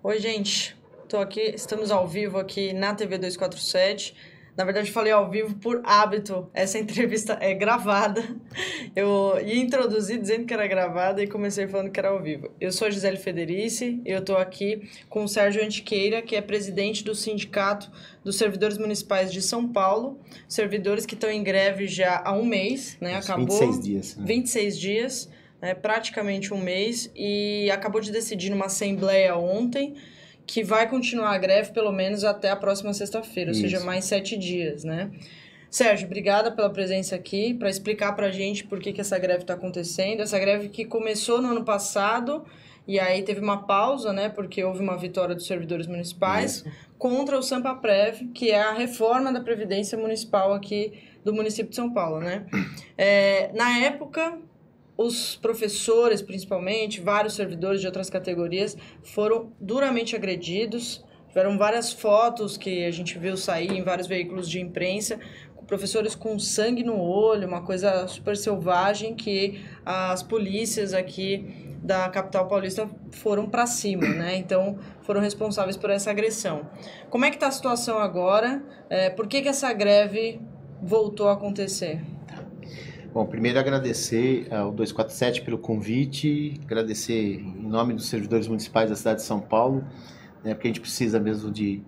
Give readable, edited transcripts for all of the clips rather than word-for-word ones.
Oi, gente. Estamos ao vivo aqui na TV 247. Na verdade, falei ao vivo por hábito. Essa entrevista é gravada. Eu ia introduzir dizendo que era gravada e comecei falando que era ao vivo. Eu sou a Gisele Federici e eu estou aqui com o Sérgio Antiqueira, que é presidente do Sindicato dos Servidores Municipais de São Paulo. Servidores que estão em greve já há um mês, né? Acabou 26 dias. Né? 26 dias, né? Praticamente um mês, e acabou de decidir numa assembleia ontem que vai continuar a greve pelo menos até a próxima sexta-feira, ou seja, mais 7 dias, né? Sérgio, obrigada pela presença aqui, para explicar para a gente por que essa greve está acontecendo. Essa greve que começou no ano passado, e aí teve uma pausa, né? Porque houve uma vitória dos servidores municipais contra o Sampaprev, que é a reforma da Previdência Municipal aqui do município de São Paulo, né? Na época, os professores, principalmente, vários servidores de outras categorias, foram duramente agredidos. Tiveram várias fotos que a gente viu sair em vários veículos de imprensa, com professores com sangue no olho, uma coisa super selvagem, que as polícias aqui da capital paulista foram para cima, né? Então, foram responsáveis por essa agressão. Como é que está a situação agora? Por que essa greve voltou a acontecer? Bom, primeiro agradecer ao 247 pelo convite, agradecer em nome dos servidores municipais da cidade de São Paulo, né, porque a gente precisa mesmo de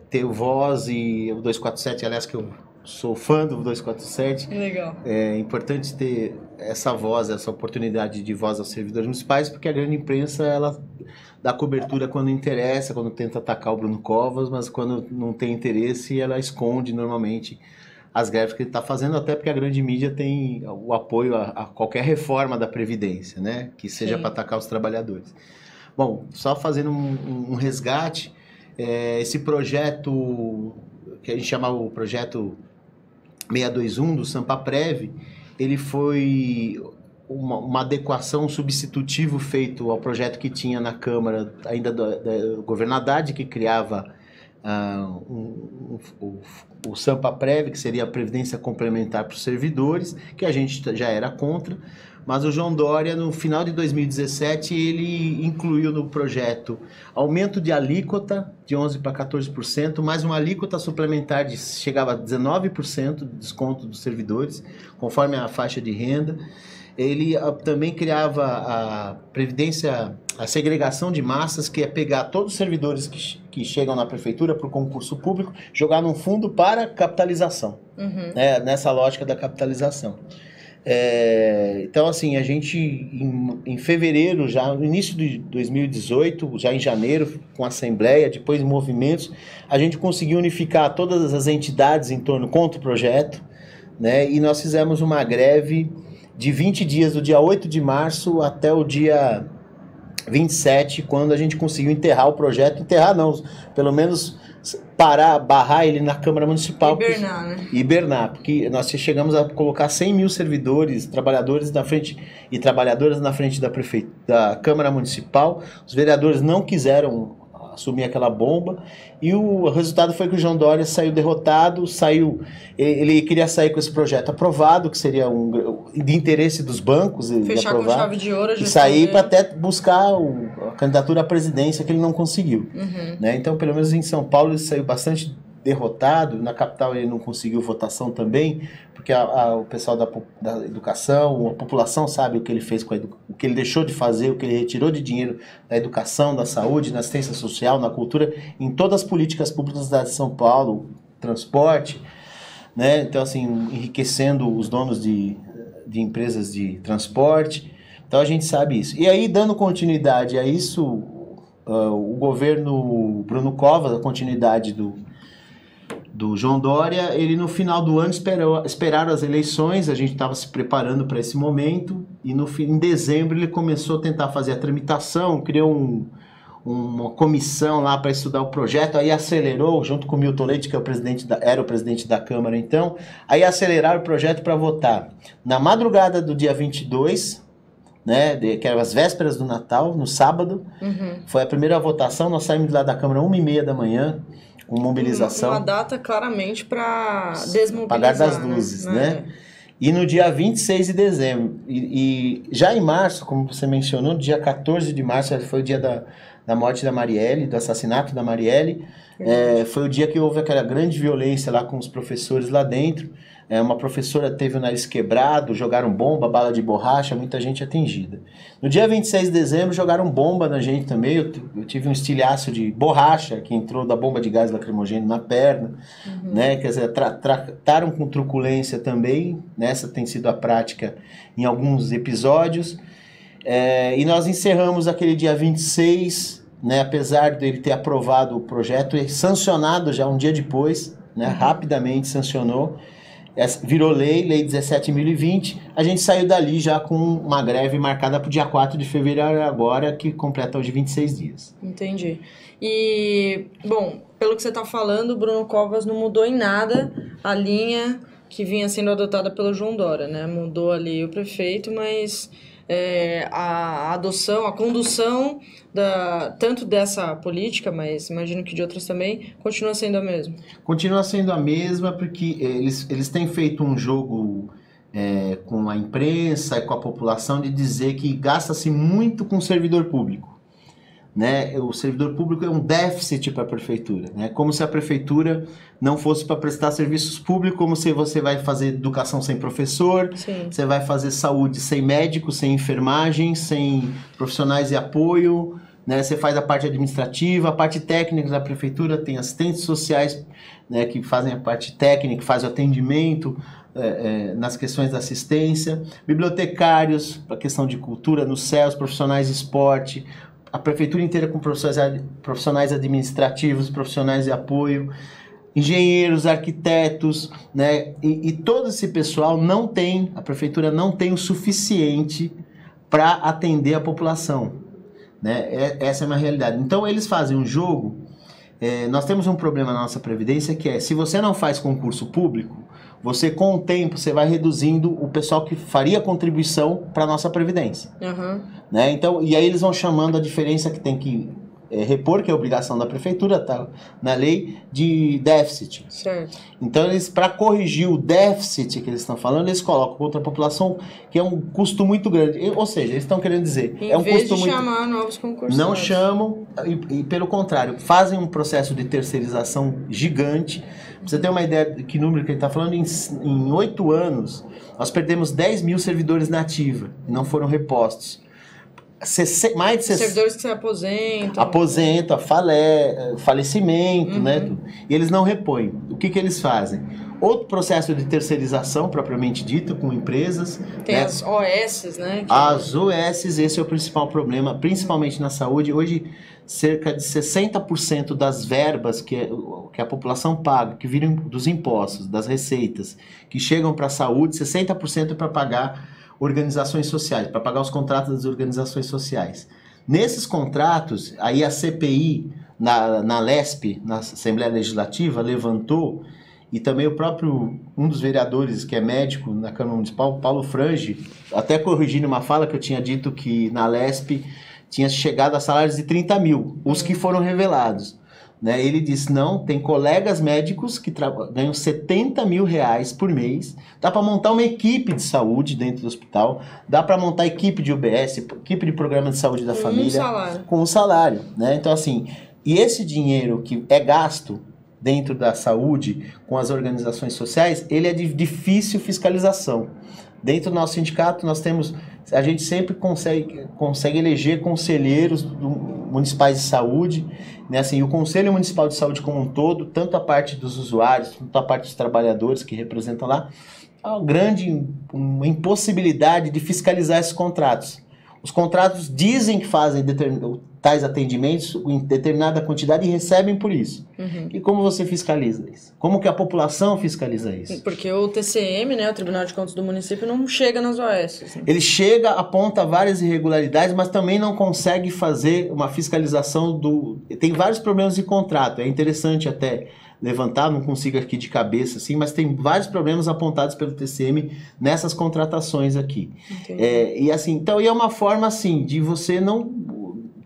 ter voz, e o 247, aliás, que eu sou fã do 247. Legal. É importante ter essa voz, essa oportunidade de voz aos servidores municipais, porque a grande imprensa, ela dá cobertura quando interessa, quando tenta atacar o Bruno Covas, mas quando não tem interesse, ela esconde normalmente as greves que ele está fazendo, até porque a grande mídia tem o apoio a qualquer reforma da Previdência, né? Que seja para atacar os trabalhadores. Bom, só fazendo um resgate, esse projeto, que a gente chama o projeto 621 do Sampaprev, ele foi uma adequação, um substitutivo feito ao projeto que tinha na Câmara, ainda da governo Haddad, que criava o Sampaprev, que seria a Previdência Complementar para os servidores, que a gente já era contra, mas o João Dória, no final de 2017, ele incluiu no projeto aumento de alíquota de 11% para 14%, mais uma alíquota suplementar de chegava a 19% de desconto dos servidores, conforme a faixa de renda. Ele também criava a previdência, a segregação de massas, que é pegar todos os servidores que chegam na prefeitura por concurso público, jogar num fundo para capitalização, né, nessa lógica da capitalização. Então, assim, a gente, em fevereiro, já no início de 2018, já em janeiro, com a assembleia, depois em movimentos, a gente conseguiu unificar todas as entidades em torno contra o projeto, né, e nós fizemos uma greve de 20 dias, do dia 8 de março até o dia 27, quando a gente conseguiu enterrar o projeto. Enterrar não, pelo menos barrar ele na Câmara Municipal. Hibernar, né? Hibernar, porque nós chegamos a colocar 100 mil servidores, trabalhadores na frente e trabalhadoras na frente da Câmara Municipal. Os vereadores não quiseram assumir aquela bomba, e o resultado foi que o João Dória saiu derrotado, ele queria sair com esse projeto aprovado, que seria de interesse dos bancos, fechar com chave de ouro, e sair para até buscar a candidatura à presidência, que ele não conseguiu. Né? Então, pelo menos em São Paulo, ele saiu bastante derrotado. Na capital ele não conseguiu votação também, porque o pessoal da educação, a população sabe o que ele fez o que ele deixou de fazer, o que ele retirou de dinheiro da educação, da saúde, na assistência social, na cultura, em todas as políticas públicas da cidade de São Paulo, transporte, né? Então, assim, enriquecendo os donos de empresas de transporte. Então a gente sabe isso. E aí, dando continuidade a isso, o governo Bruno Covas, a continuidade do João Dória, ele no final do ano esperaram as eleições, a gente estava se preparando para esse momento, e em dezembro ele começou a tentar fazer a tramitação, criou uma comissão lá para estudar o projeto, aí acelerou, junto com o Milton Leite, que era o presidente da Câmara então, aí aceleraram o projeto para votar. Na madrugada do dia 22, né, que eram as vésperas do Natal, no sábado, foi a primeira votação, nós saímos lá da Câmara 1h30 da manhã, com mobilização. Uma data claramente para desmobilizar. Apagar das luzes, né? E no dia 26 de dezembro. E já em março, como você mencionou, no dia 14 de março, foi o dia da morte da Marielle, do assassinato da Marielle. Foi o dia que houve aquela grande violência lá com os professores lá dentro. Uma professora teve o nariz quebrado, jogaram bomba, bala de borracha, muita gente atingida. No dia 26 de dezembro jogaram bomba na gente também, eu tive um estilhaço de borracha que entrou da bomba de gás lacrimogêneo na perna, né? Quer dizer, trataram com truculência também, né? Essa tem sido a prática em alguns episódios. E nós encerramos aquele dia 26, né? Apesar dele ter aprovado o projeto e sancionado já um dia depois, né? Rapidamente sancionou. Virou lei 17.020, a gente saiu dali já com uma greve marcada para o dia 4 de fevereiro agora, que completa hoje 26 dias. Entendi. E, bom, pelo que você está falando, o Bruno Covas não mudou em nada a linha que vinha sendo adotada pelo João Dória, né? Mudou ali o prefeito, mas a adoção, a condução tanto dessa política, mas imagino que de outras também, continua sendo a mesma. Continua sendo a mesma porque eles têm feito um jogo com a imprensa e com a população de dizer que gasta-se muito com o servidor público. Né? O servidor público é um déficit para a prefeitura, né? Como se a prefeitura não fosse para prestar serviços públicos, como se você vai fazer educação sem professor, Sim. Você vai fazer saúde sem médico, sem enfermagem, sem profissionais de apoio, né? Você faz a parte administrativa, a parte técnica da prefeitura, tem assistentes sociais, né, que fazem a parte técnica, que fazem o atendimento nas questões da assistência, bibliotecários para a questão de cultura nos céus, profissionais de esporte, a prefeitura inteira com profissionais administrativos, profissionais de apoio, engenheiros, arquitetos, né? E todo esse pessoal a prefeitura não tem o suficiente para atender a população, né? Essa é uma realidade. Então eles fazem um jogo, nós temos um problema na nossa Previdência que se você não faz concurso público, você com o tempo você vai reduzindo o pessoal que faria contribuição para a nossa Previdência. Né? Então, e aí eles vão chamando a diferença que tem que repor, que é a obrigação da prefeitura, tá na lei, de déficit. Certo. Então, para corrigir o déficit que eles estão falando, eles colocam contra a população, que é um custo muito grande. Ou seja, eles estão querendo dizer... Em vez de chamar novos concursados. Não chamam, e pelo contrário, fazem um processo de terceirização gigante. Pra você ter uma ideia de que número que ele está falando, em 8 anos, nós perdemos 10 mil servidores na ativa, e não foram repostos. Mais de servidores que se aposentam, falecimento, né? E eles não repõem. O que eles fazem? Outro processo de terceirização, propriamente dito, com empresas. Tem, né? As OS, né? As OS, esse é o principal problema, principalmente na saúde. Hoje, cerca de 60% das verbas que a população paga, que viram dos impostos, das receitas, que chegam para a saúde, 60% é para pagar organizações sociais, para pagar os contratos das organizações sociais. Nesses contratos, aí a CPI, na LESP, na Assembleia Legislativa, levantou, e também o próprio, um dos vereadores, que é médico na Câmara Municipal, Paulo Frange, até corrigindo uma fala que eu tinha dito que na LESP tinha chegado a salários de 30 mil, os que foram revelados. Né? Ele disse, não, tem colegas médicos que ganham 70 mil reais por mês, dá para montar uma equipe de saúde dentro do hospital, dá para montar equipe de UBS, equipe de programa de saúde da família, com um salário. Né? Então, assim, e esse dinheiro que é gasto dentro da saúde com as organizações sociais, ele é de difícil fiscalização. Dentro do nosso sindicato, a gente sempre consegue eleger conselheiros municipais de saúde, né? Assim, o Conselho Municipal de Saúde como um todo, tanto a parte dos usuários, quanto a parte dos trabalhadores que representam lá, há uma impossibilidade de fiscalizar esses contratos. Os contratos dizem que fazem tais atendimentos em determinada quantidade e recebem por isso. E como você fiscaliza isso? Como que a população fiscaliza isso? Porque o TCM, né, o Tribunal de Contas do município, não chega nas OS. Né? Ele chega, aponta várias irregularidades, mas também não consegue fazer uma fiscalização Tem vários problemas de contrato, é interessante até levantar, não consigo aqui de cabeça, assim, mas tem vários problemas apontados pelo TCM nessas contratações aqui. E assim, então, é uma forma assim de você não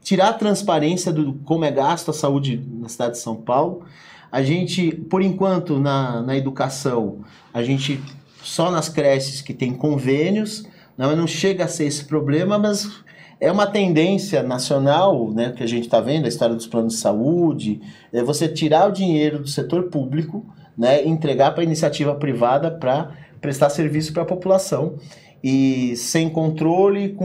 tirar a transparência do como é gasto a saúde na cidade de São Paulo. A gente, por enquanto, na educação, a gente só nas creches que tem convênios, não chega a ser esse problema, mas é uma tendência nacional, né, que a gente está vendo, a história dos planos de saúde, é você tirar o dinheiro do setor público, né, entregar para a iniciativa privada para prestar serviço para a população, e sem controle,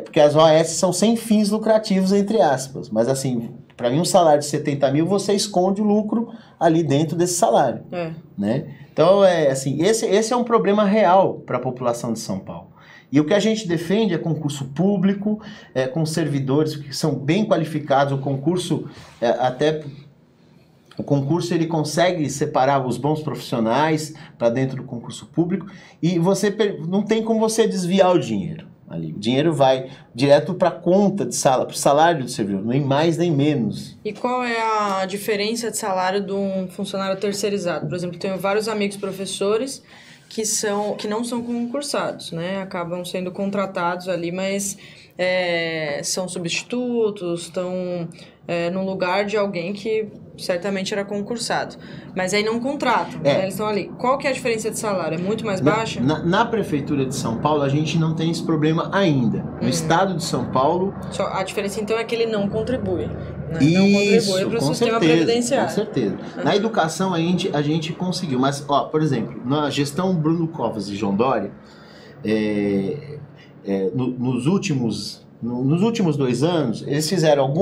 porque as OAS são sem fins lucrativos, entre aspas, mas assim, para mim um salário de 70 mil, você esconde o lucro ali dentro desse salário, né? Então, assim, esse é um problema real para a população de São Paulo. E o que a gente defende é concurso público, com servidores que são bem qualificados, o concurso ele consegue separar os bons profissionais para dentro do concurso público, e não tem como você desviar o dinheiro ali. O dinheiro vai direto para a conta de para o salário do servidor, nem mais nem menos. E qual é a diferença de salário de um funcionário terceirizado? Por exemplo, tenho vários amigos professores que não são concursados, né? Acabam sendo contratados ali, mas são substitutos, estão no lugar de alguém que certamente era concursado. Mas aí não contratam, né? Eles estão ali. Qual que é a diferença de salário? É muito mais baixa? Na Prefeitura de São Paulo, a gente não tem esse problema ainda. No estado de São Paulo... A diferença, então, é que ele não contribui. Né? Isso, não contribui para o sistema previdenciário. Com certeza. Na educação, a gente conseguiu. Mas, por exemplo, na gestão Bruno Covas e João Dória, nos últimos 2 anos, eles fizeram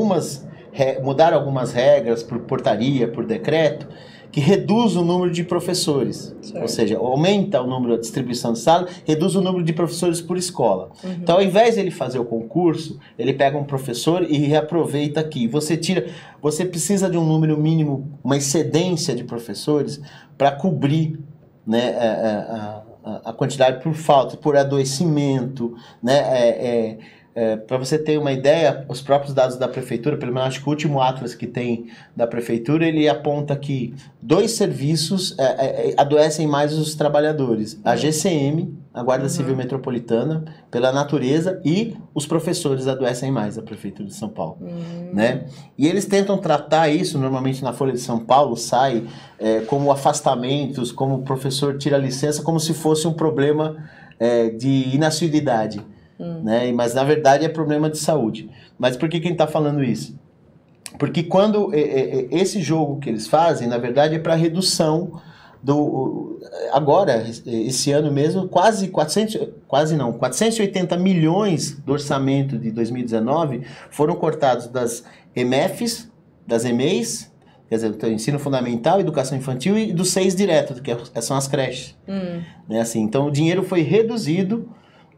mudaram algumas regras por portaria, por decreto, que reduz o número de professores. Certo. Ou seja, aumenta o número da distribuição de sala, reduz o número de professores por escola. Então, ao invés de ele fazer o concurso, ele pega um professor e reaproveita aqui. Você precisa de um número mínimo, uma excedência de professores para cobrir, né, a quantidade por falta, por adoecimento, né, para você ter uma ideia, os próprios dados da prefeitura, pelo menos acho que o último atlas que tem da prefeitura, ele aponta que 2 serviços adoecem mais os trabalhadores. A GCM, a Guarda Civil Metropolitana, pela natureza, e os professores adoecem mais, a prefeitura de São Paulo. Né? E eles tentam tratar isso, normalmente na Folha de São Paulo, sai como afastamentos, como o professor tira licença, como se fosse um problema de inassiduidade. Né? Mas na verdade é problema de saúde. Mas por que quem está falando isso? Porque quando esse jogo que eles fazem, na verdade é para redução agora, esse ano mesmo, 480 milhões do orçamento de 2019 foram cortados das EMEFs, das EMEIs, quer dizer, do ensino fundamental, educação infantil, e do 6 direto, que são as creches. Né? Assim, então o dinheiro foi reduzido,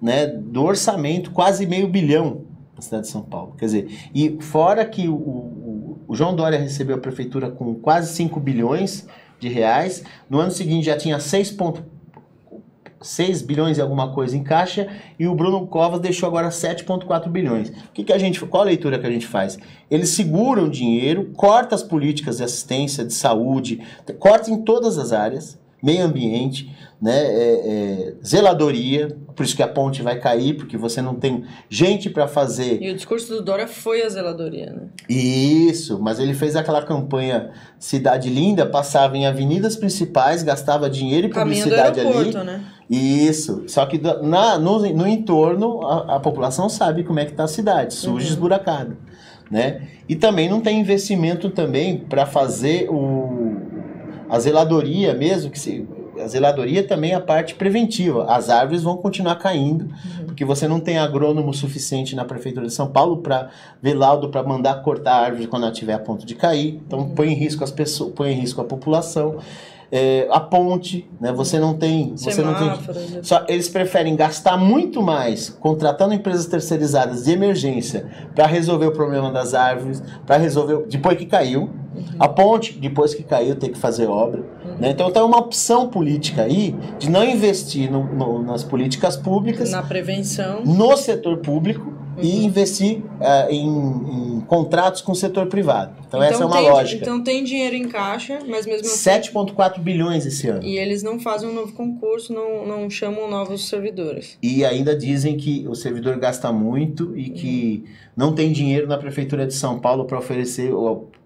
né, do orçamento, quase $500 milhão na cidade de São Paulo. Quer dizer, e fora que o João Dória recebeu a prefeitura com quase 5 bilhões de reais, no ano seguinte já tinha 6 bilhões e alguma coisa em caixa, e o Bruno Covas deixou agora 7,4 bilhões. Qual a leitura que a gente faz? Eles seguram o dinheiro, corta as políticas de assistência, de saúde, corta em todas as áreas, meio ambiente, né, zeladoria, por isso que a ponte vai cair, porque você não tem gente para fazer. E o discurso do Dória foi a zeladoria, né? Isso, mas ele fez aquela campanha Cidade Linda, passava em avenidas principais, gastava dinheiro e publicidade ali. Caminho do aeroporto, né? Isso, só que no entorno a população sabe como é que está a cidade, suja, esburacada, né? E também não tem investimento também para fazer a zeladoria mesmo, a zeladoria também é a parte preventiva. As árvores vão continuar caindo, porque você não tem agrônomo suficiente na Prefeitura de São Paulo para ver laudo para mandar cortar a árvore quando ela estiver a ponto de cair. Então põe em risco as pessoas, põe em risco a população. A ponte, né? Você não tem. Eles preferem gastar muito mais contratando empresas terceirizadas de emergência para resolver o problema das árvores, para resolver depois que caiu. A ponte, depois que caiu, tem que fazer obra. Né? Então tem uma opção política aí de não investir nas políticas públicas, na prevenção, no setor público, e investir em contratos com o setor privado. Então essa é uma lógica. Então tem dinheiro em caixa, mas mesmo assim... 7,4 bilhões esse ano. E eles não fazem um novo concurso, não chamam novos servidores. E ainda dizem que o servidor gasta muito e que não tem dinheiro na Prefeitura de São Paulo para oferecer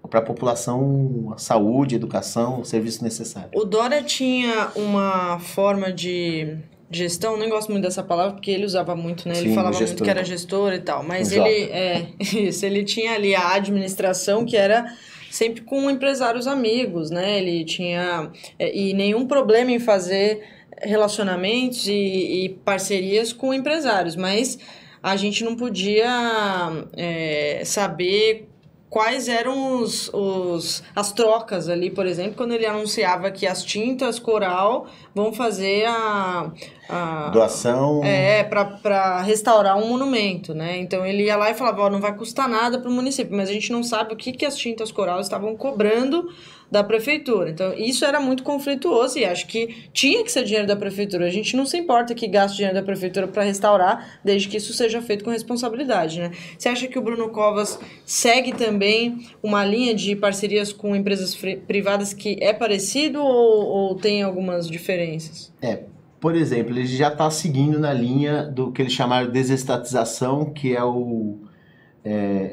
para a população a saúde, educação, o serviço necessário. O Dória tinha uma forma de gestão, nem gosto muito dessa palavra, porque ele usava muito, né? Ele falava muito que era gestor e tal, mas ele tinha ali a administração que era sempre com empresários amigos, né? Ele tinha e nenhum problema em fazer relacionamentos e parcerias com empresários, mas a gente não podia saber quais eram as trocas ali, por exemplo, quando ele anunciava que as tintas Coral vão fazer a doação para restaurar um monumento, né? Então ele ia lá e falava, não vai custar nada para o município, mas a gente não sabe o que as tintas Coral estavam cobrando da prefeitura. Então isso era muito conflituoso e acho que tinha que ser dinheiro da prefeitura. A gente não se importa que gaste dinheiro da prefeitura para restaurar, desde que isso seja feito com responsabilidade, né? Você acha que o Bruno Covas segue também uma linha de parcerias com empresas privadas que é parecido ou tem algumas diferenças? Por exemplo, ele já está seguindo na linha do que eles chamaram de desestatização, que é o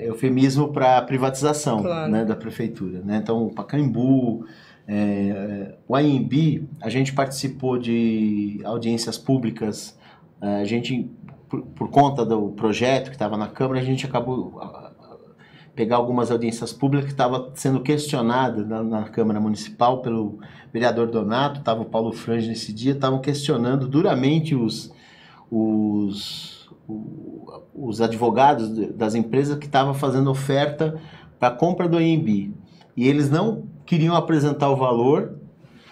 eufemismo para privatização, claro, né, da prefeitura. Né? Então, o Pacaembu, o AMB, a gente participou de audiências públicas, a gente, por conta do projeto que estava na Câmara, a gente acabou pegar algumas audiências públicas que estavam sendo questionadas na Câmara Municipal pelo vereador Donato, estava o Paulo Frange nesse dia, estavam questionando duramente os advogados das empresas que estavam fazendo oferta para a compra do AMB. E eles não queriam apresentar o valor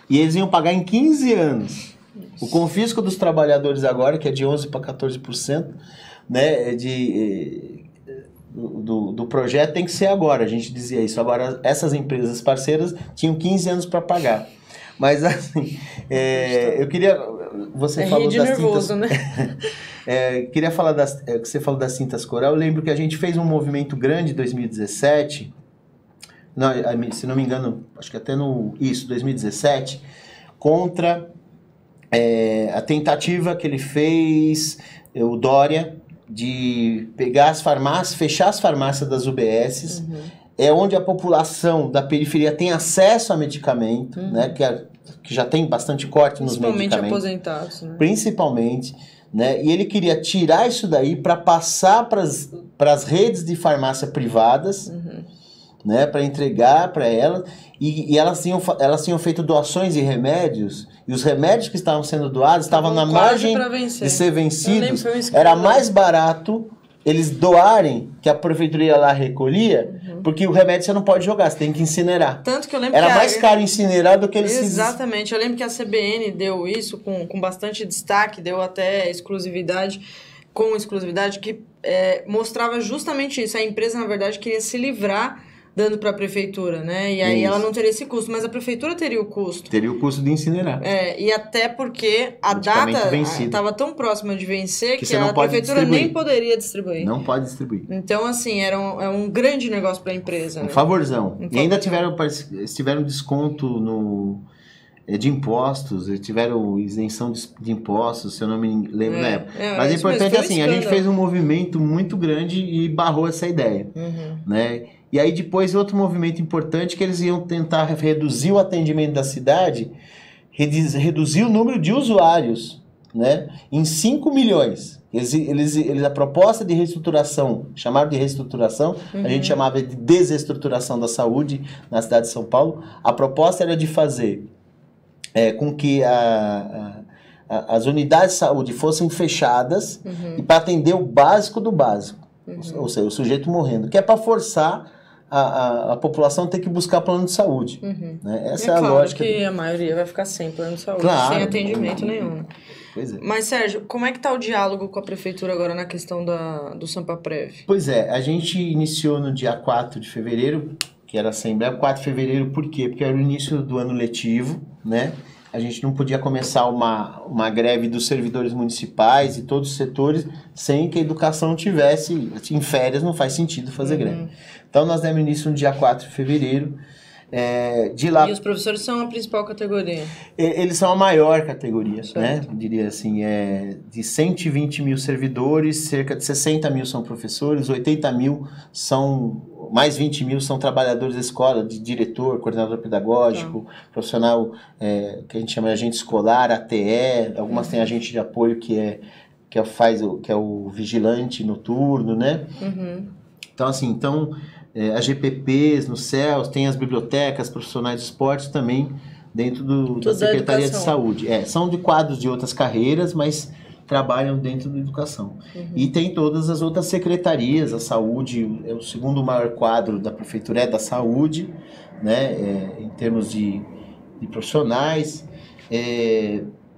e eles iam pagar em 15 anos. O confisco dos trabalhadores agora, que é de 11% para 14%, né, do projeto tem que ser agora, a gente dizia isso. Agora, essas empresas parceiras tinham 15 anos para pagar. Mas, assim, eu queria... Você falou das nervoso, tintas... né? Queria falar que você falou das tintas Coral. Eu lembro que a gente fez um movimento grande em 2017, se não me engano, acho que até 2017, contra a tentativa que ele fez, o Dória, de pegar as farmácias, fechar as farmácias das UBSs, onde a população da periferia tem acesso a medicamento, né, que já tem bastante corte nos medicamentos. Principalmente aposentados. Né? Principalmente, né, e ele queria tirar isso daí para passar para as redes de farmácia privadas, né, para entregar para elas, e elas tinham feito doações de remédios, e os remédios que estavam sendo doados estavam na margem de ser vencidos. Era mais barato eles doarem, que a prefeitura ia lá recolhia, porque o remédio você não pode jogar, você tem que incinerar. Tanto que eu lembro Era mais caro incinerar do que eles... Exatamente, eu lembro que a CBN deu isso com bastante destaque, deu até exclusividade, que mostrava justamente isso. A empresa, na verdade, queria se livrar dando para a prefeitura, né? E aí ela não teria esse custo, mas a prefeitura teria o custo. Teria o custo de incinerar. E até porque a data estava tão próxima de vencer que a prefeitura nem poderia distribuir. Não pode distribuir. Então, assim, é um grande negócio para a empresa. Um favorzão. E ainda tiveram desconto de impostos, tiveram isenção de impostos, se eu não me lembro na época. Mas o importante é assim, a gente fez um movimento muito grande e barrou essa ideia, né? E aí depois outro movimento importante que eles iam tentar reduzir o atendimento da cidade, reduzir o número de usuários, né, em 5 milhões. A proposta de reestruturação, chamaram de reestruturação, a gente chamava de desestruturação da saúde na cidade de São Paulo. A proposta era de fazer com que as unidades de saúde fossem fechadas e para atender o básico do básico. Ou seja, o sujeito morrendo, que é para forçar a população ter que buscar plano de saúde. Né? Essa é a lógica. Que a maioria vai ficar sem plano de saúde, sem atendimento nenhum. Pois é. Mas, Sérgio, como é que está o diálogo com a prefeitura agora na questão do Sampaprev? Pois a gente iniciou no dia 4 de fevereiro, que era a Assembleia. 4 de fevereiro por quê? Porque era o início do ano letivo, né? a gente não podia começar uma greve dos servidores municipais e todos os setores sem que a educação tivesse, em férias não faz sentido fazer greve. Então nós demos início no dia 4 de fevereiro. De lá, e os professores são a principal categoria? Eles são a maior categoria, né? Diria assim, de 120 mil servidores, cerca de 60 mil são professores, 80 mil mais 20 mil são trabalhadores da escola, de diretor, coordenador pedagógico, profissional que a gente chama de agente escolar, ATE, algumas têm agente de apoio que é o vigilante noturno, né? Então, assim, as GPPs no CELS, tem as bibliotecas, profissionais de esporte também dentro da Secretaria de Saúde. São de quadros de outras carreiras, mas trabalham dentro da educação. E tem todas as outras secretarias, a saúde, o segundo maior quadro da prefeitura é da saúde, né, em termos de profissionais.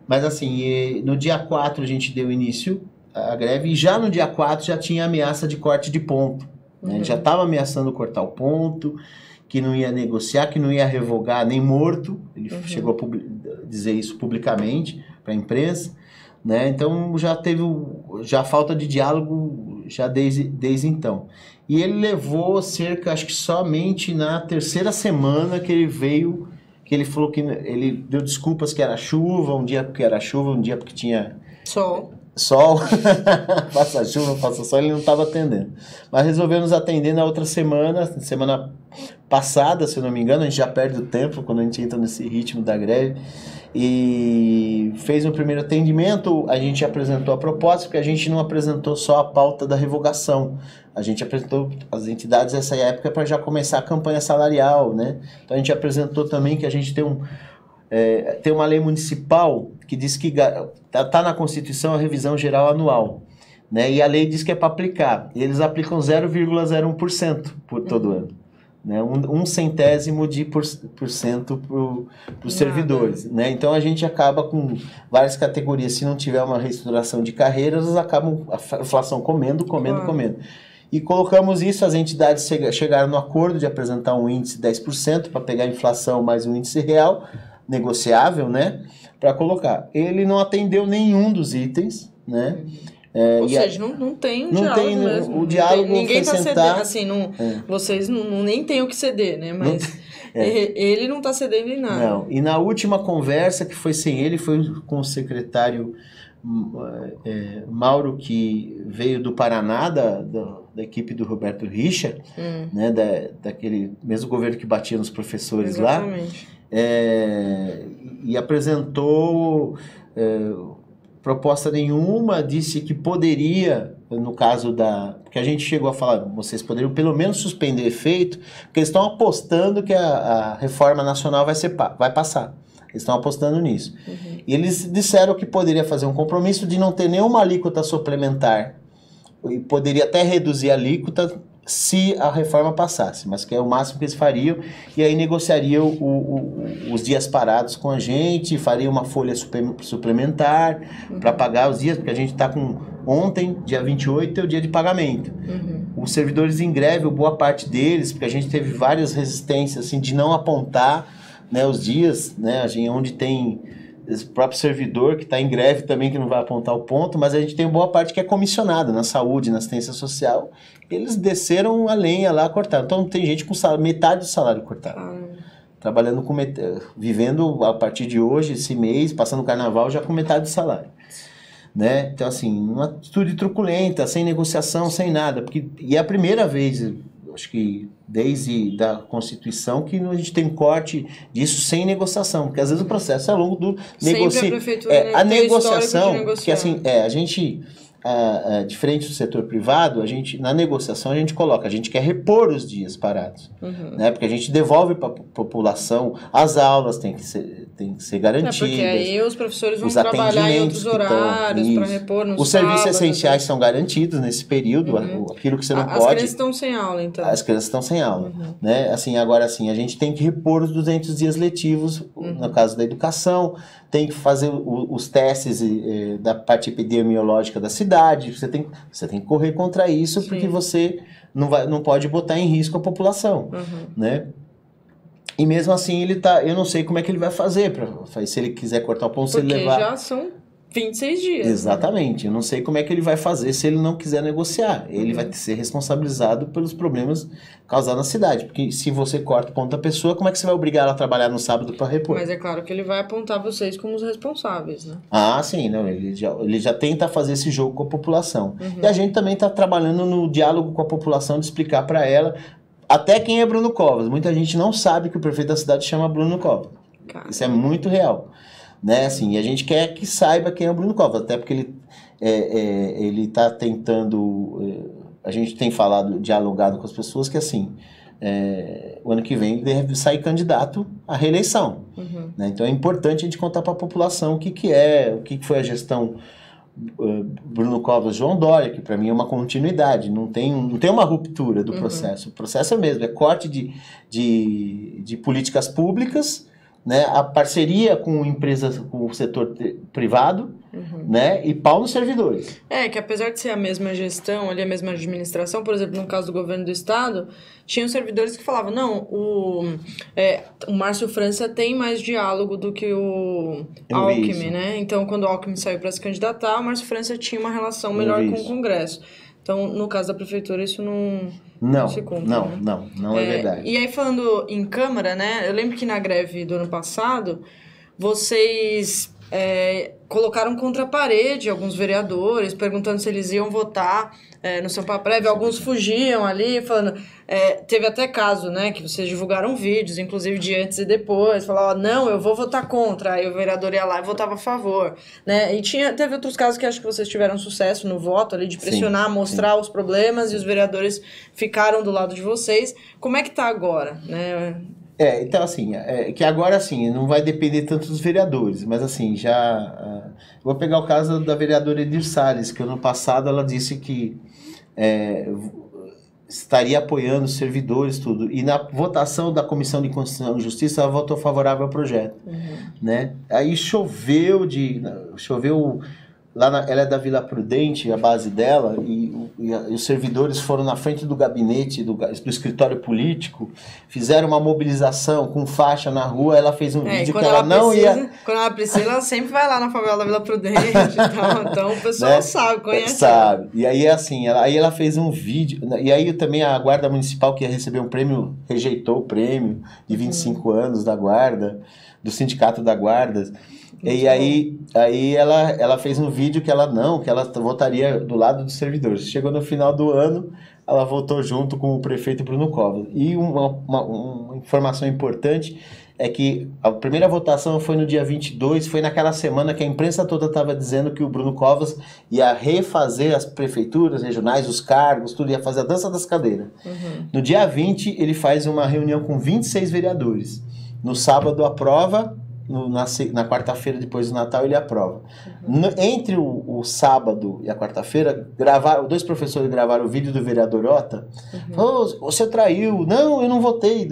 Mas assim, no dia 4 a gente deu início à greve, e já no dia 4 já tinha ameaça de corte de ponto. Ele já estava ameaçando cortar o ponto, que não ia negociar, que não ia revogar nem morto. Ele chegou a dizer isso publicamente para a imprensa, né? Então já teve falta de diálogo já desde então. E ele levou acho que somente na 3ª semana que ele veio, que ele falou que ele deu desculpas que era chuva, um dia porque era chuva, um dia porque tinha sol, faça chuva, faça sol, ele não estava atendendo. Mas resolveu nos atender na outra semana passada, se eu não me engano, a gente já perde o tempo quando a gente entra nesse ritmo da greve, e fez um primeiro atendimento. A gente apresentou a proposta, porque a gente não apresentou só a pauta da revogação, a gente apresentou as entidades nessa época para já começar a campanha salarial, né? Então a gente apresentou também que a gente tem uma lei municipal que diz que está na Constituição a revisão geral anual, né? E a lei diz que é para aplicar. E eles aplicam 0,01% por todo ano, né? Um centésimo de por cento para os servidores, né? Então a gente acaba com várias categorias. Se não tiver uma reestruturação de carreiras, elas acabam a inflação comendo. E colocamos isso, as entidades chegaram no acordo de apresentar um índice de 10% para pegar a inflação mais um índice real, negociável, né, para colocar. Ele não atendeu nenhum dos itens, né? Ou seja, não tem diálogo mesmo. O diálogo ninguém foi está sentar... cedendo, assim, vocês nem têm o que ceder, né? Mas ele não está cedendo em nada. Não, e na última conversa, que foi sem ele, foi com o secretário Mauro, que veio do Paraná, da equipe do Roberto Richa, né, daquele mesmo governo que batia nos professores. Exatamente. Lá. E apresentou proposta nenhuma, disse que poderia, no caso porque a gente chegou a falar, vocês poderiam pelo menos suspender efeito, porque eles estão apostando que a reforma nacional vai passar. Eles estão apostando nisso. E eles disseram que poderia fazer um compromisso de não ter nenhuma alíquota suplementar, e poderia até reduzir a alíquota se a reforma passasse, mas que é o máximo que eles fariam, e aí negociariam os dias parados com a gente, faria uma folha suplementar para pagar os dias, porque a gente está com ontem, dia 28, é o dia de pagamento. Os servidores em greve, boa parte deles, porque a gente teve várias resistências assim, de não apontar, né, os dias, né, onde tem o próprio servidor que está em greve também, que não vai apontar o ponto, mas a gente tem boa parte que é comissionada na saúde, na assistência social. Eles desceram a lenha lá, cortaram. Então tem gente com metade do salário cortado. Trabalhando vivendo a partir de hoje, esse mês, passando o carnaval, já com metade do salário. Né? Então, assim, uma atitude truculenta, sem negociação, sem nada. E é a primeira vez, acho que desde a Constituição, que a gente tem corte disso sem negociação, porque às vezes o processo é longo do negociar. A negociação, que assim, a gente, diferente do setor privado, na negociação a gente quer repor os dias parados, né? Porque a gente devolve para a população, as aulas têm que ser garantidas. Porque aí os professores vão trabalhar em outros horários para repor nos Os serviços essenciais são garantidos nesse período, aquilo que você não pode... As crianças estão sem aula, então. As crianças estão sem aula, né? Assim, agora, assim, a gente tem que repor os 200 dias letivos, no caso da educação, tem que fazer os testes da parte epidemiológica da cidade, você tem que correr contra isso, porque você não pode botar em risco a população, né? E mesmo assim, eu não sei como é que ele vai fazer, se ele quiser cortar o pão, se ele levar... Porque já são 26 dias. Exatamente. Né? Eu não sei como é que ele vai fazer se ele não quiser negociar. Ele vai ser responsabilizado pelos problemas causados na cidade. Porque se você corta o ponto da pessoa, como é que você vai obrigar ela a trabalhar no sábado para repor? Mas é claro que ele vai apontar vocês como os responsáveis, né? Ah, sim. Não, ele já tenta fazer esse jogo com a população. E a gente também está trabalhando no diálogo com a população de explicar para ela até quem é Bruno Covas. Muita gente não sabe que o prefeito da cidade chama Bruno Covas. Cara. Isso é muito real. Né, assim, e a gente quer que saiba quem é o Bruno Covas, até porque ele está tentando, a gente tem dialogado com as pessoas que assim, o ano que vem ele deve sair candidato à reeleição. Né? Então é importante a gente contar para a população o que foi a gestão Bruno Covas, João Dória, que para mim é uma continuidade, não tem uma ruptura do processo. O processo é mesmo, é corte de políticas públicas, né, a parceria com empresas, com o setor privado, né, e pau nos servidores. Que apesar de ser a mesma gestão, ali a mesma administração, por exemplo, no caso do governo do estado, tinham servidores que falavam, não, o Márcio França tem mais diálogo do que o Alckmin, né? Então, quando o Alckmin saiu para se candidatar, o Márcio França tinha uma relação melhor com o Congresso. Então, no caso da prefeitura, isso não se cumpre. Não é verdade. E aí, falando em Câmara, né? Eu lembro que na greve do ano passado, vocês colocaram contra a parede alguns vereadores, perguntando se eles iam votar no Sampaio Prévio. Alguns fugiam ali, falando... teve até caso, né? Que vocês divulgaram vídeos, inclusive de antes e depois. Falaram, não, eu vou votar contra. Aí o vereador ia lá e votava a favor. Né? E teve outros casos que acho que vocês tiveram sucesso no voto ali, de pressionar, mostrar os problemas, e os vereadores ficaram do lado de vocês. Como é que tá agora, né? Então assim, que agora assim, não vai depender tanto dos vereadores, mas assim, vou pegar o caso da vereadora Edir Salles, que ano passado ela disse que estaria apoiando os servidores, tudo, e na votação da Comissão de Constituição e Justiça ela votou favorável ao projeto, né? Aí choveu lá ela é da Vila Prudente, a base dela, e os servidores foram na frente do gabinete, do escritório político, fizeram uma mobilização com faixa na rua, ela fez um vídeo que ela não ia... Quando ela precisa, ela sempre vai lá na favela da Vila Prudente e tal, então o pessoal né? sabe, conhece. Sabe, e aí assim, aí ela fez um vídeo, e aí também a Guarda Municipal que ia receber um prêmio, rejeitou o prêmio de 25 anos da Guarda, do Sindicato da Guarda. E aí ela fez um vídeo que ela votaria do lado dos servidores. Chegou no final do ano, ela votou junto com o prefeito Bruno Covas. E uma informação importante é que a primeira votação foi no dia 22, foi naquela semana que a imprensa toda estava dizendo que o Bruno Covas ia refazer as prefeituras regionais, os cargos, tudo, ia fazer a dança das cadeiras. No dia 20, ele faz uma reunião com 26 vereadores. No sábado, aprova. Na quarta-feira, depois do Natal, ele aprova. Entre o sábado e a quarta-feira, dois professores gravaram o vídeo do vereador Ota. Você traiu. Não, eu não votei,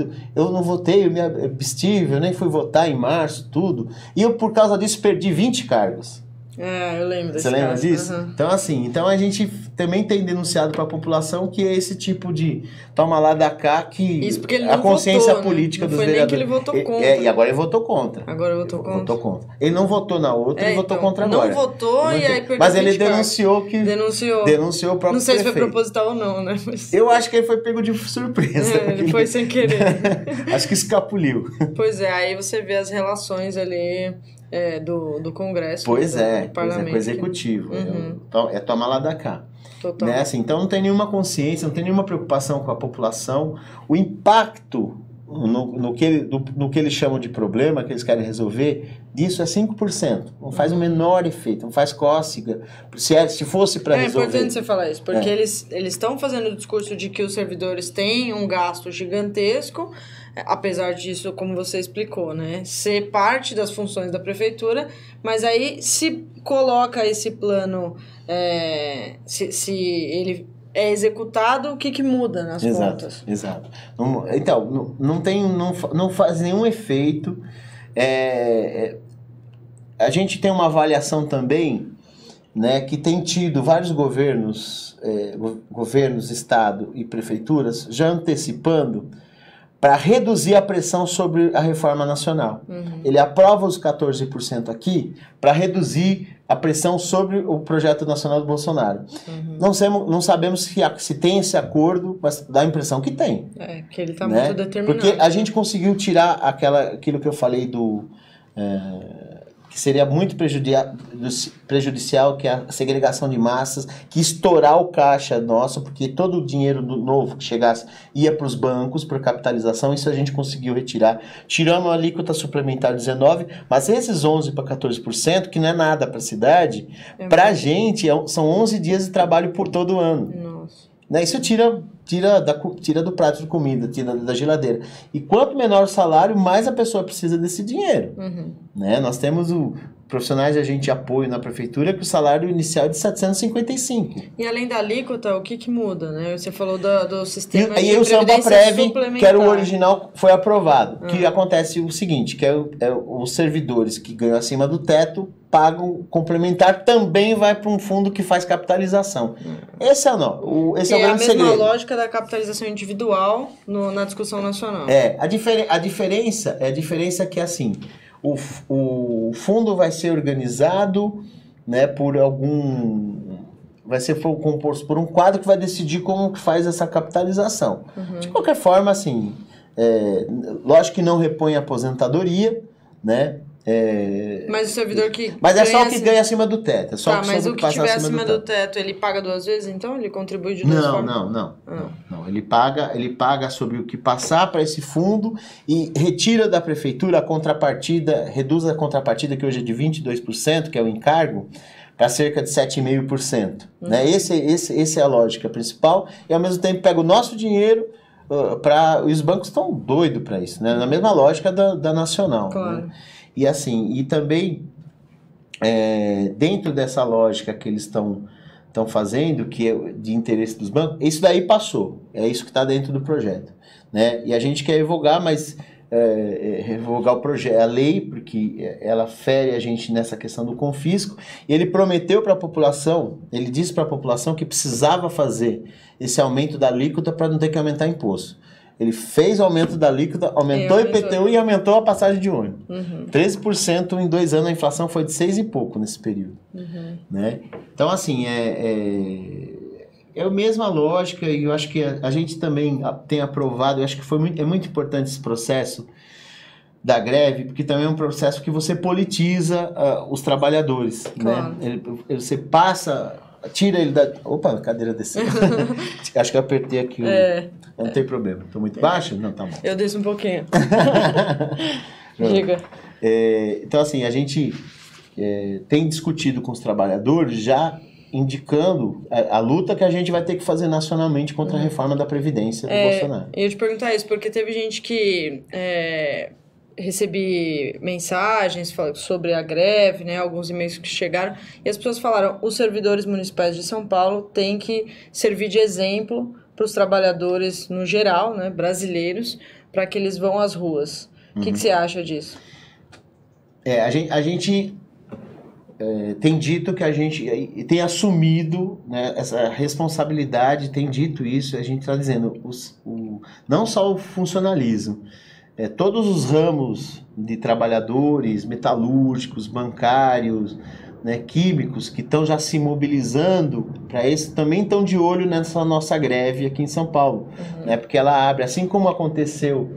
eu me abstive, eu nem fui votar em março, tudo. E eu, por causa disso, perdi 20 cargos. Eu lembro desse Você lembra caso. disso? Então, assim, a gente também tem denunciado para a população que é esse tipo de toma lá da cá que isso porque ele a não consciência votou, política né? dos Não foi vereadores. nem que ele votou contra. E agora ele votou contra. Votou contra. Ele não votou na outra, ele votou contra agora. Não votou e aí perdeu. Mas ele denunciou o próprio Não sei prefeito. se foi proposital ou não, né? Mas... Eu acho que ele foi pego de surpresa. Ele foi sem querer. Acho que escapuliu. Pois aí você vê as relações ali do Congresso. Do Parlamento. Com o Executivo. Então, toma lá da cá. Total. Né? Assim, então não tem nenhuma consciência, não tem nenhuma preocupação com a população. O impacto no que eles chamam de problema, que eles querem resolver, disso é 5%. Não faz o menor efeito, não faz cócega. Se fosse para resolver... É importante você falar isso, porque eles estão fazendo o discurso de que os servidores têm um gasto gigantesco, apesar disso, como você explicou, né, ser parte das funções da prefeitura, mas aí se coloca esse plano, se ele é executado, o que muda nas contas? Exato. Então, não faz nenhum efeito. A gente tem uma avaliação também, né, que tem tido vários governos, Estado e prefeituras, já antecipando para reduzir a pressão sobre a reforma nacional. Ele aprova os 14% aqui para reduzir a pressão sobre o projeto nacional do Bolsonaro. Não sabemos se tem esse acordo, mas dá a impressão que tem. Que ele está muito determinado. Porque a gente conseguiu tirar aquilo que eu falei que seria muito prejudicial, que é a segregação de massas, que estourar o caixa nosso, porque todo o dinheiro novo que chegasse ia para os bancos, por capitalização, isso a gente conseguiu retirar. Tiramos a alíquota suplementar 19%, mas esses 11% para 14%, que não é nada para a cidade, para a gente são 11 dias de trabalho por todo ano. Nossa. Isso tira do prato de comida, tira da geladeira. E quanto menor o salário, mais a pessoa precisa desse dinheiro. Nós temos profissionais de agente de apoio na prefeitura que o salário inicial é de 755. E além da alíquota, o que muda? Você falou do sistema de previdência suplementar. Que era o original, foi aprovado. Que acontece o seguinte, que os servidores que ganham acima do teto pagam complementar, também vai para um fundo que faz capitalização. Esse é o grande segredo. É a mesma lógica da capitalização individual na discussão nacional. A diferença é que assim, o fundo vai ser organizado, vai ser composto por um quadro que vai decidir como que faz essa capitalização. De qualquer forma, assim, lógico que não repõe a aposentadoria, mas o servidor que... Mas é só o que ganha acima do teto. Mas o que tiver acima do teto, ele paga 2 vezes, então? Ele contribui de 2 formas? Não. Ele paga sobre o que passar para esse fundo e retira da prefeitura a contrapartida, reduz a contrapartida, que hoje é de 22%, que é o encargo, para cerca de 7,5%. Essa é a lógica principal. E, ao mesmo tempo, pega o nosso dinheiro... os bancos estão doidos para isso, na mesma lógica da Nacional. Claro. E assim, e também dentro dessa lógica que eles estão fazendo, que é de interesse dos bancos, isso daí passou, é isso que está dentro do projeto, E a gente quer revogar, mas revogar a lei, porque ela fere a gente nessa questão do confisco, e ele prometeu para a população, ele disse para a população que precisava fazer esse aumento da alíquota para não ter que aumentar imposto. Ele fez o aumento da alíquota, aumentou o IPTU e aumentou a passagem de ônibus. 13% em 2 anos, a inflação foi de 6 e pouco nesse período. Então, assim, é a mesma lógica, e eu acho que a gente também tem aprovado, eu acho que é muito importante esse processo da greve, porque também é um processo que você politiza os trabalhadores. Claro. Você passa... Tira ele da... Opa, a cadeira desceu. Acho que eu apertei aqui. Não tem problema. Estou muito baixo? Não, tá bom. Eu desço um pouquinho. Diga. Então, assim, a gente tem discutido com os trabalhadores, já indicando a luta que a gente vai ter que fazer nacionalmente contra a reforma da Previdência do Bolsonaro. Eu ia te perguntar isso, porque teve gente que... recebi mensagens sobre a greve, alguns e-mails que chegaram, e as pessoas falaram, os servidores municipais de São Paulo têm que servir de exemplo para os trabalhadores no geral, brasileiros, para que eles vão às ruas. O que você acha disso? A gente tem dito que a gente tem assumido essa responsabilidade, tem dito isso, a gente está dizendo, não só o funcionalismo, todos os ramos de trabalhadores, metalúrgicos, bancários, químicos, que estão já se mobilizando para isso, também estão de olho nessa nossa greve aqui em São Paulo. Porque ela abre, assim como aconteceu,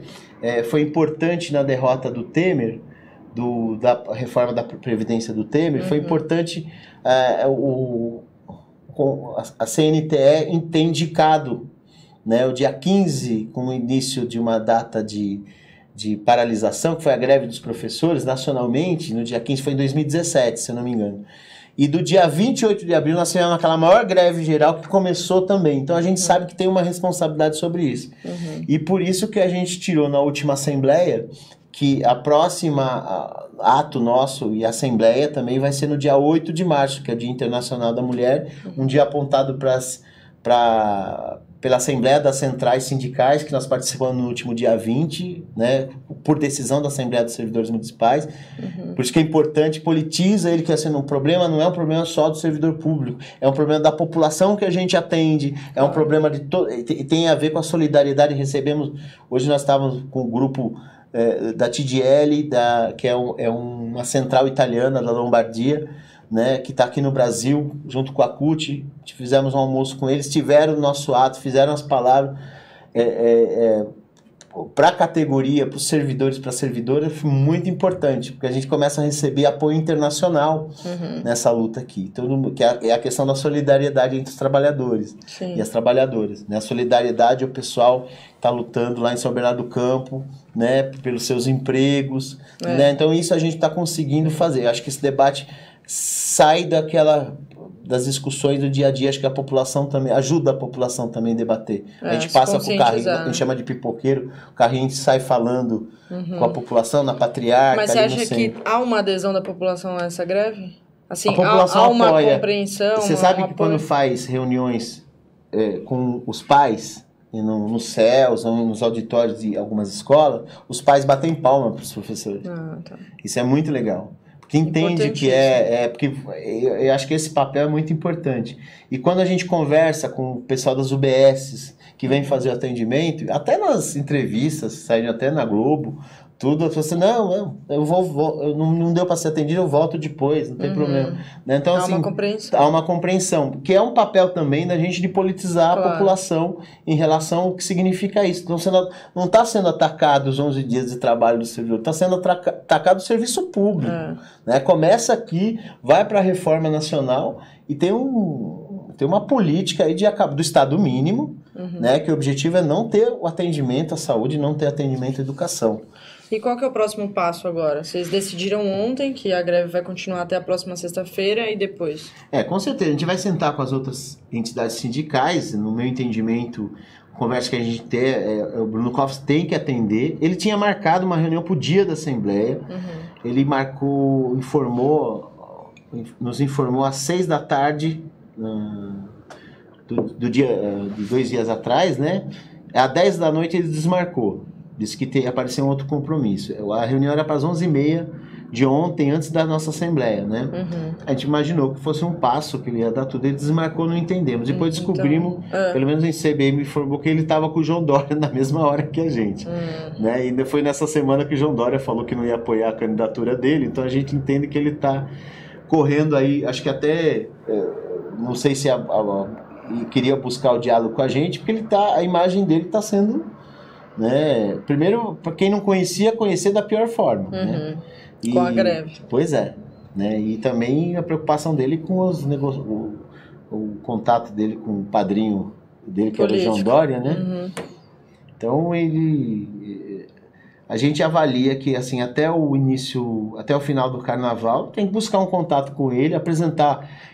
foi importante na derrota do Temer, da reforma da Previdência do Temer, foi importante a CNTE ter indicado o dia 15 como início de uma data de paralisação, que foi a greve dos professores, nacionalmente, no dia 15, foi em 2017, se eu não me engano. E do dia 28 de abril, nós tivemos aquela maior greve geral que começou também. Então, a gente sabe que tem uma responsabilidade sobre isso. E por isso que a gente tirou na última Assembleia, que a próxima ato nosso e Assembleia também vai ser no dia 8 de março, que é o Dia Internacional da Mulher, um dia apontado para pela Assembleia das Centrais Sindicais, que nós participamos no último dia 20, né, por decisão da Assembleia dos Servidores Municipais. Por isso que é importante, politiza ele, que assim, o problema não é um problema só do servidor público, é um problema da população que a gente atende, é um problema de tem a ver com a solidariedade. Recebemos, hoje nós estávamos com o grupo da TDL, que é uma central italiana da Lombardia, né, que está aqui no Brasil, junto com a CUT. Fizemos um almoço com eles, tiveram o nosso ato, fizeram as palavras para a categoria, para os servidores, para as servidoras, foi muito importante, porque a gente começa a receber apoio internacional nessa luta aqui, que é a questão da solidariedade entre os trabalhadores e as trabalhadoras, né? A solidariedade é o pessoal que está lutando lá em São Bernardo do Campo, né, pelos seus empregos, né? Então isso a gente está conseguindo fazer. Eu acho que esse debate sai das discussões do dia a dia. Acho que a população também ajuda a população também a debater. A gente passa com o carrinho, a gente chama de pipoqueiro, o carrinho, a gente sai falando com a população, na Patriarca. Mas você acha que há uma adesão da população a essa greve? Assim, a população há uma apoia. compreensão? Você sabe que quando faz reuniões com os pais, nos céus, ou nos auditórios de algumas escolas, os pais batem palma para os professores. Isso é muito legal. Que entende que porque eu acho que esse papel é muito importante. E quando a gente conversa com o pessoal das UBSs que vem fazer o atendimento, até nas entrevistas, saem até na Globo, tudo, eu falo assim, não deu para ser atendido, eu volto depois, não tem problema. Né? Então, há uma compreensão, que é um papel também da gente de politizar a população em relação ao que significa isso. Então, não está sendo atacado os 11 dias de trabalho do servidor, está sendo atacado o serviço público. Né? Começa aqui, vai para a reforma nacional e tem uma política aí do Estado mínimo, né? Que o objetivo é não ter o atendimento à saúde, não ter atendimento à educação. E qual que é o próximo passo agora? Vocês decidiram ontem que a greve vai continuar até a próxima sexta-feira e depois? Com certeza. A gente vai sentar com as outras entidades sindicais. No meu entendimento, a conversa que a gente tem, o Bruno Covas tem que atender. Ele tinha marcado uma reunião para o dia da Assembleia. Ele nos informou às 6 da tarde do dia, de 2 dias atrás, né? Às 10 da noite ele desmarcou. Disse que apareceu um outro compromisso. A reunião era para as 11h30 de ontem, antes da nossa Assembleia, né? A gente imaginou que fosse um passo, que ele ia dar tudo. Ele desmarcou, não entendemos. Depois descobrimos, pelo menos em CBM informou que ele estava com o João Dória na mesma hora que a gente. Né? E ainda foi nessa semana que o João Dória falou que não ia apoiar a candidatura dele. Então a gente entende que ele está correndo aí, acho que até... não sei se queria buscar o diálogo com a gente, porque a imagem dele está sendo... Né? Primeiro, para quem não conhecia, conhecer da pior forma. Né? Com a greve. Pois é. Né? E também a preocupação dele com os negócios, o contato dele com o padrinho dele, que era o João Dória, né? Então a gente avalia que assim, até o final do carnaval, tem que buscar um contato com ele,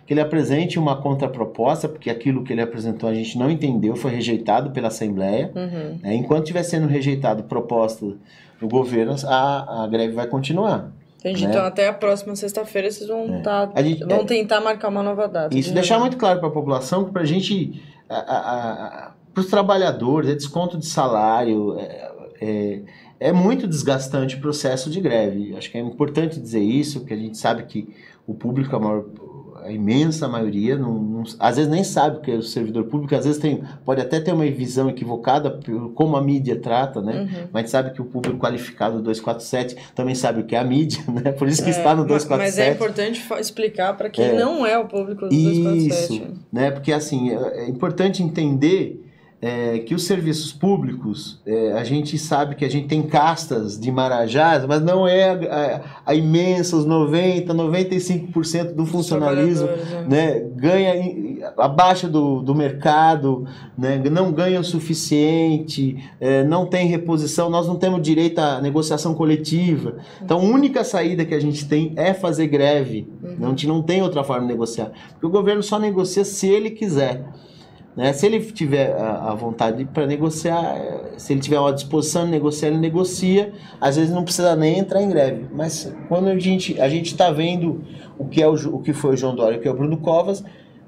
que ele apresente uma contraproposta, porque aquilo que ele apresentou a gente não entendeu, foi rejeitado pela Assembleia. Enquanto estiver sendo rejeitado proposta do governo, a greve vai continuar. Entendi. Né? Então até a próxima sexta-feira vocês vão tentar marcar uma nova data. Isso, deixar muito claro para a população que para a gente, para os trabalhadores, é desconto de salário, é muito desgastante o processo de greve. Acho que é importante dizer isso, porque a gente sabe que o público, a imensa maioria, às vezes nem sabe o que é o servidor público, às vezes pode até ter uma visão equivocada por como a mídia trata, né? Mas sabe que o público qualificado do 247 também sabe o que é a mídia, né? Por isso que está no 247. Mas é importante explicar para quem não é o público do 247. Isso, né? Porque assim, é importante entender que os serviços públicos, a gente sabe que a gente tem castas de marajás, mas não é a imensa, os 95% do funcionalismo, né, ganha abaixo do mercado, né, não ganha o suficiente, não tem reposição, nós não temos direito à negociação coletiva. Então, a única saída que a gente tem é fazer greve. A gente não tem outra forma de negociar. Porque o governo só negocia se ele quiser. Né? Se ele tiver a vontade para negociar, se ele tiver uma disposição de negociar, ele negocia. Às vezes não precisa nem entrar em greve. Mas quando a gente está vendo o que foi o João Dória, o que é o Bruno Covas,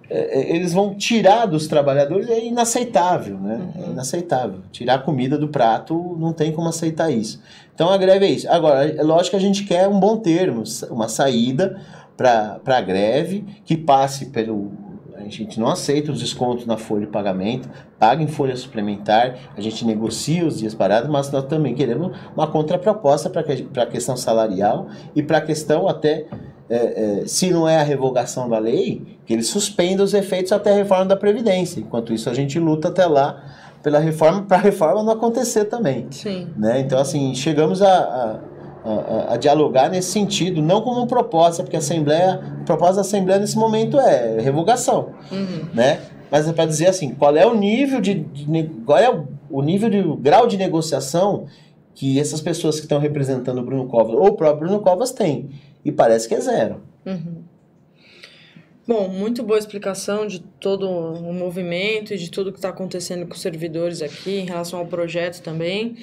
eles vão tirar dos trabalhadores, é inaceitável, né? É inaceitável. Tirar a comida do prato, não tem como aceitar isso. Então a greve é isso. Agora, é lógico que a gente quer um bom termo, uma saída para a greve que passe pelo... A gente não aceita os descontos na folha de pagamento, paga em folha suplementar, a gente negocia os dias parados, mas nós também queremos uma contraproposta para a questão salarial e para a questão até... se não é a revogação da lei, que ele suspenda os efeitos até a reforma da Previdência. Enquanto isso, a gente luta até lá pela reforma, para a reforma não acontecer também. Sim. Né? Então, assim, chegamos a dialogar nesse sentido, não como proposta, porque a proposta da Assembleia nesse momento é revogação. Né? Mas é para dizer assim, qual é o nível o grau de negociação que essas pessoas que estão representando o Bruno Covas, ou o próprio Bruno Covas, têm. E parece que é zero. Bom, muito boa explicação de todo o movimento e de tudo que está acontecendo com os servidores aqui, em relação ao projeto também.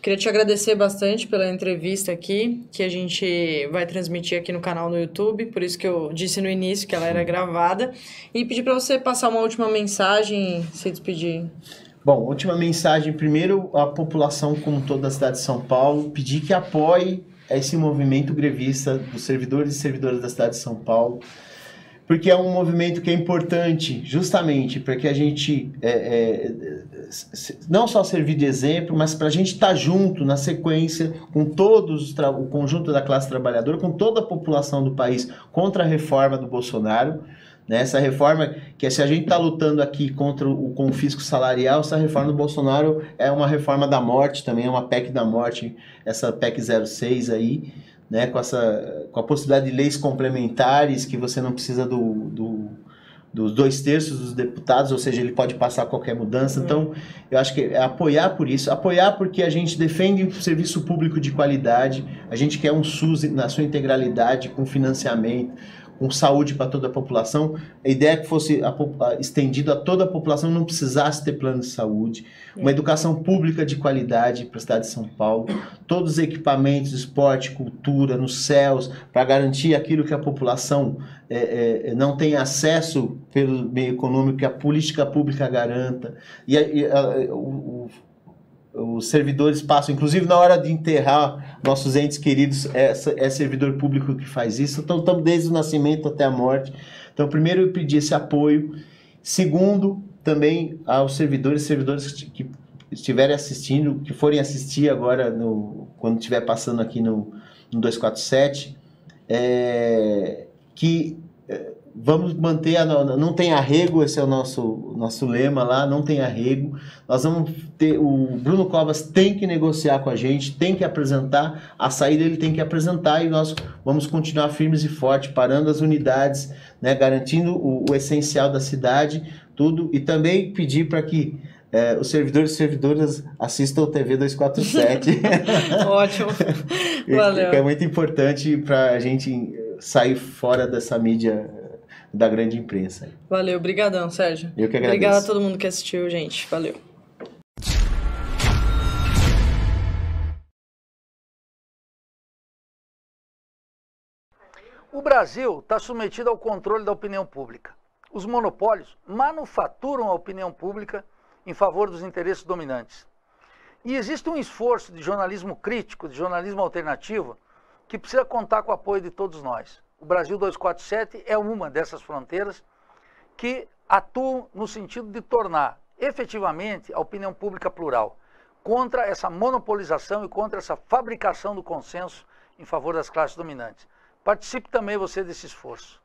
Queria te agradecer bastante pela entrevista aqui, que a gente vai transmitir aqui no canal no YouTube, por isso que eu disse no início que ela era gravada. E pedir para você passar uma última mensagem, se despedir. Bom, última mensagem. Primeiro, a população como toda a cidade de São Paulo, pedir que apoie esse movimento grevista dos servidores e servidoras da cidade de São Paulo, porque é um movimento que é importante justamente para que a gente não só servir de exemplo, mas para a gente estar junto na sequência com todos o conjunto da classe trabalhadora, com toda a população do país contra a reforma do Bolsonaro. Essa reforma, que se a gente está lutando aqui contra o confisco salarial, essa reforma do Bolsonaro é uma reforma da morte também, é uma PEC da morte, essa PEC 06 aí, né, com a possibilidade de leis complementares, que você não precisa dos 2/3 dos deputados, ou seja, ele pode passar qualquer mudança. Então, eu acho que é apoiar por isso, apoiar porque a gente defende um serviço público de qualidade, a gente quer um SUS na sua integralidade, com financiamento, com saúde para toda a população. A ideia é que fosse estendido a toda a população, não precisasse ter plano de saúde. Uma educação pública de qualidade para a cidade de São Paulo. Todos os equipamentos, esporte, cultura, nos céus, para garantir aquilo que a população não tem acesso pelo meio econômico, que a política pública garanta. Os servidores passam, inclusive na hora de enterrar nossos entes queridos, é servidor público que faz isso. Então, estamos desde o nascimento até a morte. Então, primeiro, eu pedi esse apoio. Segundo, também aos servidores e servidoras que estiverem assistindo, que forem assistir agora, quando estiver passando aqui no 247, que vamos manter, não tem arrego, esse é o nosso lema lá, não tem arrego. Nós vamos ter, o Bruno Covas tem que negociar com a gente, tem que apresentar, a saída ele tem que apresentar, e nós vamos continuar firmes e fortes, parando as unidades, né, garantindo o essencial da cidade, tudo, e também pedir para que os servidores e servidoras assistam o TV 247. Ótimo, valeu. Que é muito importante para a gente sair fora dessa mídia da grande imprensa. Valeu, obrigadão, Sérgio. Eu que agradeço. Obrigado a todo mundo que assistiu, gente. Valeu. O Brasil está submetido ao controle da opinião pública. Os monopólios manufaturam a opinião pública em favor dos interesses dominantes. E existe um esforço de jornalismo crítico, de jornalismo alternativo, que precisa contar com o apoio de todos nós. O Brasil 247 é uma dessas fronteiras que atuam no sentido de tornar efetivamente a opinião pública plural, contra essa monopolização e contra essa fabricação do consenso em favor das classes dominantes. Participe também você desse esforço.